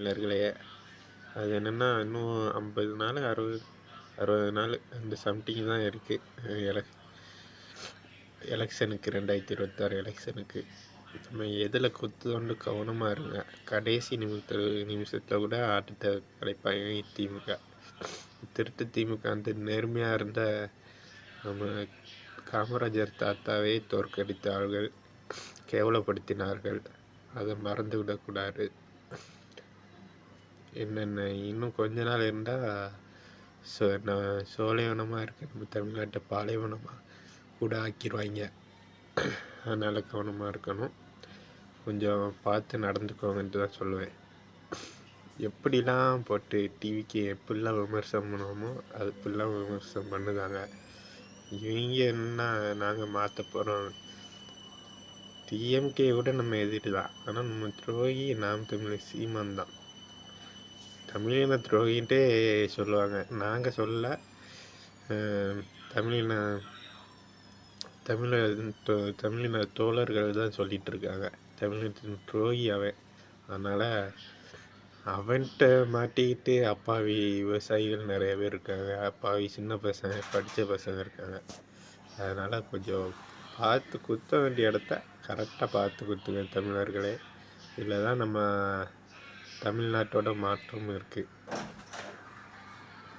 தமிழர்களே. அது என்னென்னா இன்னும் 50 நாள் 60 நாள் அந்த சம்திங் தான் இருக்குது எலெக்ஷனுக்கு 2026 எலெக்ஷனுக்கு. நம்ம எதில் குத்துதோண்டு கவனமாக இருங்க. கடைசி நிமிஷத்தில் கூட ஆட்டத்தை கலைப்பாங்க திமுக. திருட்டு திமுக அந்த நேர்மையாக இருந்த நம்ம காமராஜர் தாத்தாவை தோற்கடித்தார்கள், கேவலப்படுத்தினார்கள். அதை மறந்து விடக்கூடாது. என்னென்ன இன்னும் கொஞ்ச நாள் இருந்தால் சோலைவனமாக இருக்குது நம்ம தமிழ்நாட்டை பாலைவனமாக கூட ஆக்கிடுவாங்க. அதனால் கவனமாக இருக்கணும். கொஞ்சம் பார்த்து நடந்துக்கோங்கன்ட்டு தான் சொல்லுவேன். எப்படிலாம் போட்டு டிவிக்கு எப்படிலாம் விமர்சனம் பண்ணுவோமோ அது இப்படிலாம் விமர்சனம் பண்ணுதாங்க. இவங்க என்ன நாங்கள் மாற்ற போகிறோம். டிஎம்கே விட நம்ம எதிரி தான். ஆனால் நம்ம துரோகி நாம் தமிழர் சீமான் தான். தமிழின துரோகின்ட்டே சொல்லுவாங்க. நாங்கள் சொல்ல தமிழின தோழர்கள் தான் சொல்லிகிட்டு இருக்காங்க. தமிழினத்தின் துரோகி அவன். அதனால் அவன்கிட்ட மாட்டிக்கிட்டு அப்பாவி விவசாயிகள் நிறைய பேர் இருக்காங்க. அப்பாவி சின்ன பசங்க, படித்த பசங்க இருக்காங்க. அதனால் கொஞ்சம் பார்த்து குத்த வேண்டிய இடத்த கரெக்டாக பார்த்து குத்துங்க தமிழர்களே. இதில் தான் நம்ம தமிழ்நாட்டோட மாற்றம் இருக்குது.